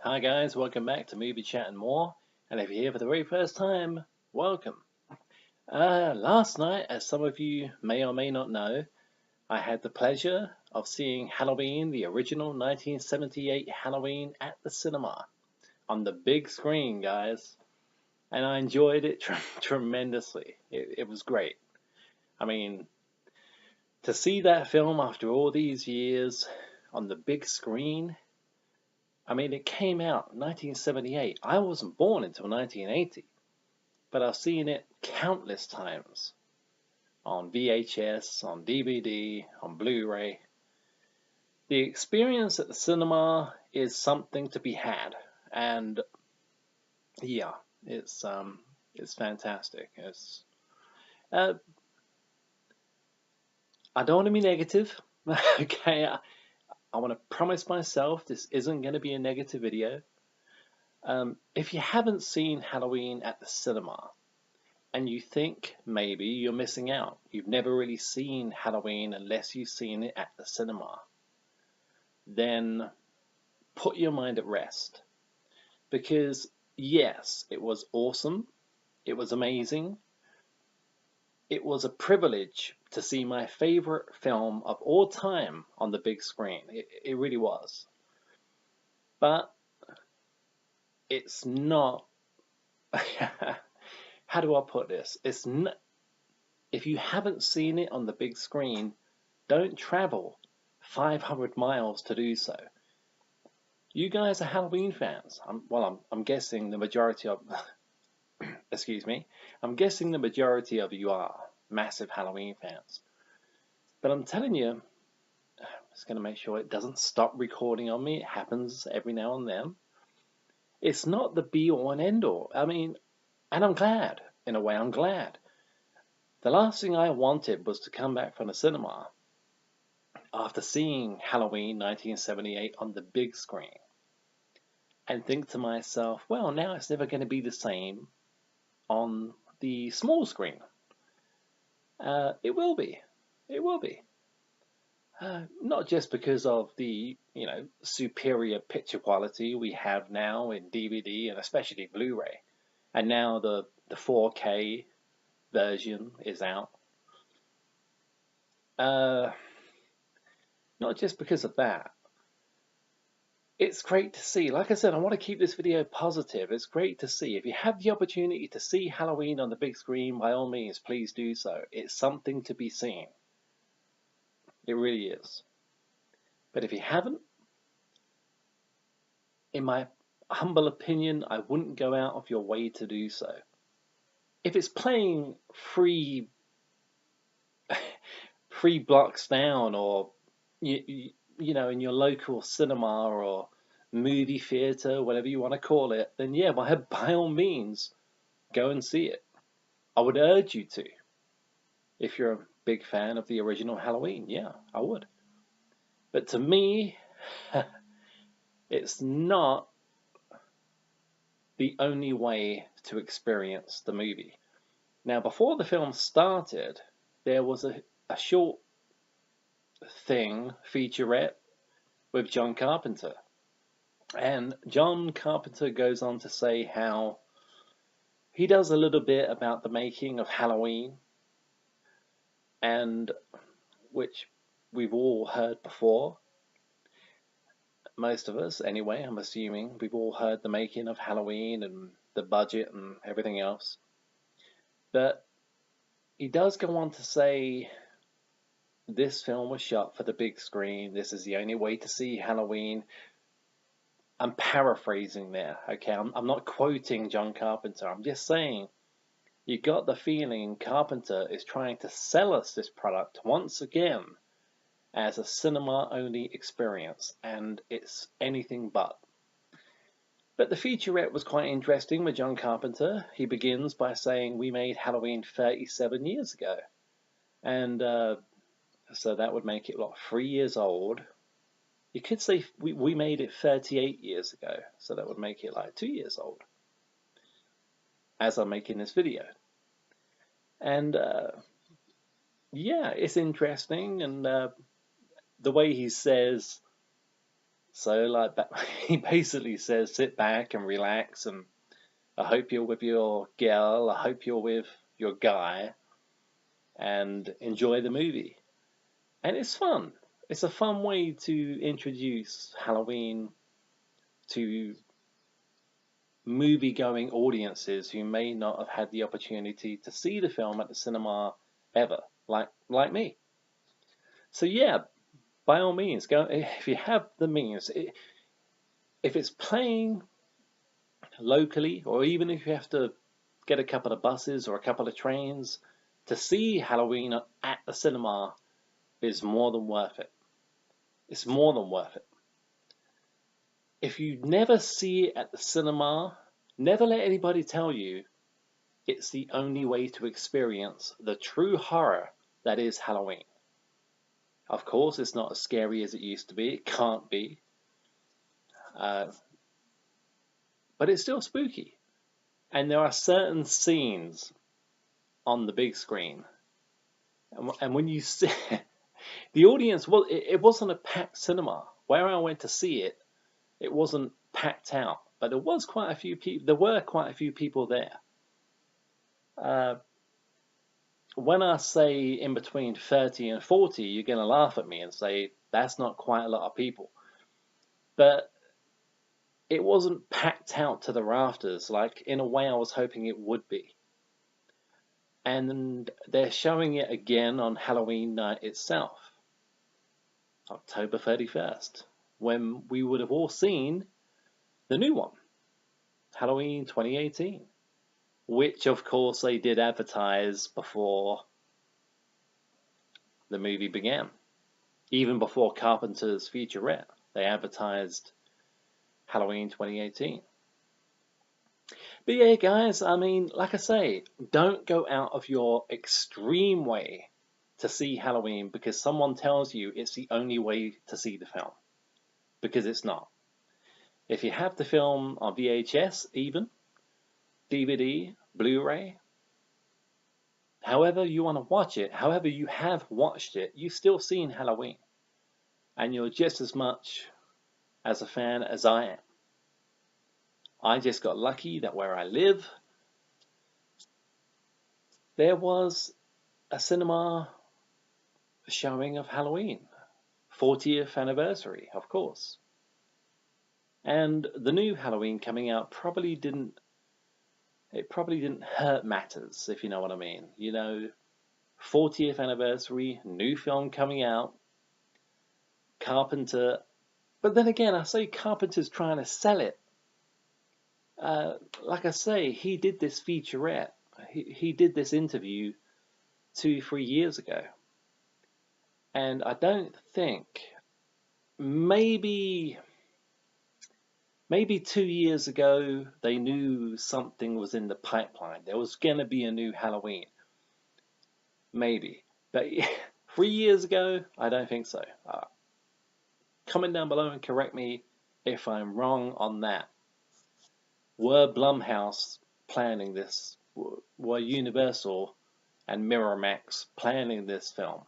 Hi guys, welcome back to Movie Chat and More. And if you're here for the very first time, welcome. Last night, as some of you may or may not know, I had the pleasure of seeing Halloween, the original 1978 Halloween at the cinema on the big screen, guys. And I enjoyed it tremendously. It was great. I mean, to see that film after all these years on the big screen, I mean, it came out in 1978. I wasn't born until 1980, but I've seen it countless times on VHS, on DVD, on Blu-ray. The experience at the cinema is something to be had, and yeah, it's fantastic. Uh, I don't want to be negative, okay? I want to promise myself this isn't going to be a negative video. If you haven't seen Halloween at the cinema and you think maybe you're missing out, you've never really seen Halloween unless you've seen it at the cinema, then put your mind at rest. Because yes, it was awesome, it was amazing, it was a privilege to see my favorite film of all time on the big screen. It really was. But it's not. How do I put this? It's not. If you haven't seen it on the big screen, don't travel 500 miles to do so. You guys are Halloween fans. I'm guessing the majority of, excuse me, I'm guessing the majority of you are massive Halloween fans. But I'm telling you, I'm just going to make sure it doesn't stop recording on me. It happens every now and then. It's not the be all and end all. I mean, and I'm glad. In a way, I'm glad. The last thing I wanted was to come back from the cinema after seeing Halloween 1978 on the big screen and think to myself, well, now it's never going to be the same on the small screen. It will be. It will be. Not just because of the, superior picture quality we have now in DVD and especially Blu-ray, and now the 4K version is out. Not just because of that. It's great to see. Like I said, I want to keep this video positive. It's great to see. If you have the opportunity to see Halloween on the big screen, by all means, please do so. It's something to be seen. It really is. But if you haven't, in my humble opinion, I wouldn't go out of your way to do so. If it's playing three blocks down, or in your local cinema or movie theater, whatever you want to call it, then yeah, by all means, go and see it. I would urge you to. If you're a big fan of the original Halloween, yeah, I would. But to me, it's not the only way to experience the movie. Now, before the film started, there was a short featurette with John Carpenter. And John Carpenter goes on to say how he does a little bit about the making of Halloween, and which we've all heard before. Most of us, anyway, I'm assuming, we've all heard the making of Halloween and the budget and everything else. But he does go on to say this film was shot for the big screen. This is the only way to see Halloween. I'm paraphrasing there, okay? I'm not quoting John Carpenter. I'm just saying you got the feeling Carpenter is trying to sell us this product once again as a cinema-only experience, and it's anything but. But the featurette was quite interesting with John Carpenter. He begins by saying, we made Halloween 37 years ago. And so that would make it, 3 years old. You could say we made it 38 years ago. So that would make it 2 years old, as I'm making this video. And yeah, it's interesting. And the way he says So like he basically says, sit back and relax, and I hope you're with your girl, I hope you're with your guy, and enjoy the movie. And it's fun. It's a fun way to introduce Halloween to movie-going audiences who may not have had the opportunity to see the film at the cinema ever, like me. So yeah, by all means, go if you have the means. If it's playing locally, or even if you have to get a couple of buses or a couple of trains to see Halloween at the cinema, is more than worth it. It's more than worth it. If you never see it at the cinema, never let anybody tell you it's the only way to experience the true horror that is Halloween. Of course, it's not as scary as it used to be. It can't be. But it's still spooky. And there are certain scenes on the big screen. And when you see the audience, well, it wasn't a packed cinema. Where I went to see it, it wasn't packed out. But there was quite a few people. There were quite a few people there. When I say in between 30 and 40, you're going to laugh at me and say that's not quite a lot of people. But it wasn't packed out to the rafters, like in a way I was hoping it would be. And they're showing it again on Halloween night itself, October 31st, when we would have all seen the new one, Halloween 2018, which of course they did advertise before the movie began. Even before Carpenter's featurette, they advertised Halloween 2018. But yeah, guys, I mean, like I say, don't go out of your extreme way to see Halloween because someone tells you it's the only way to see the film. Because it's not. If you have the film on VHS, even, DVD, Blu-ray, however you want to watch it, however you have watched it, you've still seen Halloween. And you're just as much as a fan as I am. I just got lucky that where I live, there was a cinema showing of Halloween. 40th anniversary, of course. And the new Halloween coming out probably didn't hurt matters, if you know what I mean. You know, 40th anniversary, new film coming out, Carpenter. But then again, I say Carpenter's trying to sell it. Like I say, he did this featurette. He did this interview 2-3 years ago. And I don't think, maybe 2 years ago, they knew something was in the pipeline. There was going to be a new Halloween. Maybe. But 3 years ago, I don't think so. Comment down below and correct me if I'm wrong on that. Were Blumhouse planning this? Were Universal and Miramax planning this film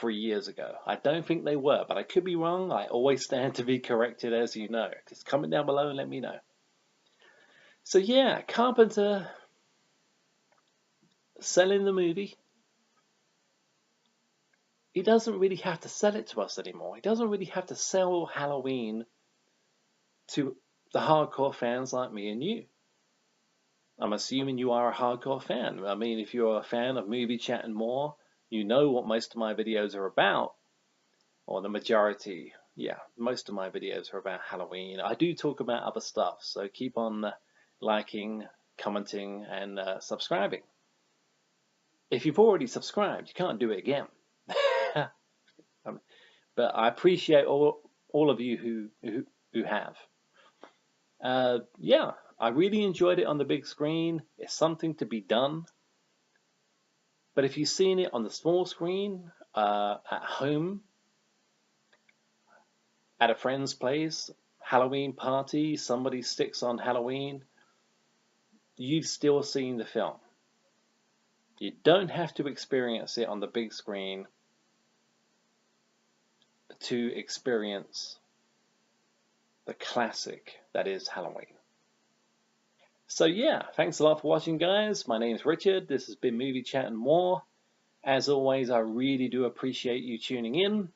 3 years ago? I don't think they were, but I could be wrong. I always stand to be corrected, as you know. Just comment down below and let me know. So yeah, Carpenter selling the movie. He doesn't really have to sell it to us anymore. He doesn't really have to sell Halloween to the hardcore fans like me and you. I'm assuming you are a hardcore fan. I mean, if you're a fan of Movie Chat and More, you know what most of my videos are about. Or the majority, yeah, most of my videos are about Halloween. I do talk about other stuff, so keep on liking, commenting, and subscribing. If you've already subscribed, you can't do it again. But I appreciate all of you who have. Yeah, I really enjoyed it on the big screen. It's something to be done. But if you've seen it on the small screen, at home, at a friend's place, Halloween party, somebody sticks on Halloween, you've still seen the film. You don't have to experience it on the big screen to experience the classic that is Halloween. So yeah, thanks a lot for watching, guys. My name's Richard. This has been Movie Chat and More. As always, I really do appreciate you tuning in.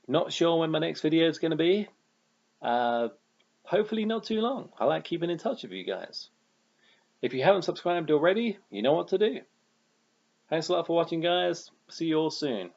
Not sure when my next video is going to be. Hopefully not too long. I like keeping in touch with you guys. If you haven't subscribed already, you know what to do. Thanks a lot for watching, guys. See you all soon.